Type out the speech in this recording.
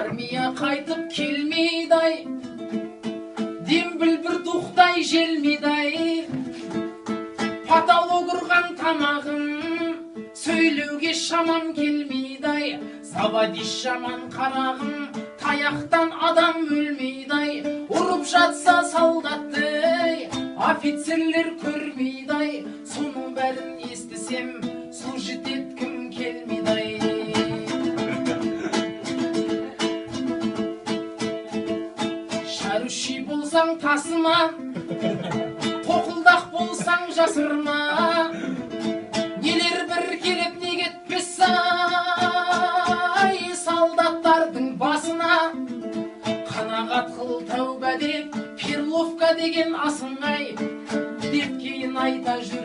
армия қайтып келмейдай, дембіл бір дұқтай желмейдай, паталог ұрған тамағым, сөйлеуге шамам келмейдай, заводиш жаман қарағым, таяқтан адам өлмейдай, ұрып жатса солдатты офицерлер көрмейдай, соның бәрін естісем служит еткім келмейдай. Шаруши болсаң тасыма, тоқылдақ болсаң жасырма, нелер бір келіп не кетпес ай, солдаттардың басына. Қанағат қыл тәуба деп, Перловка деген асың ай, деп кейін айта жүр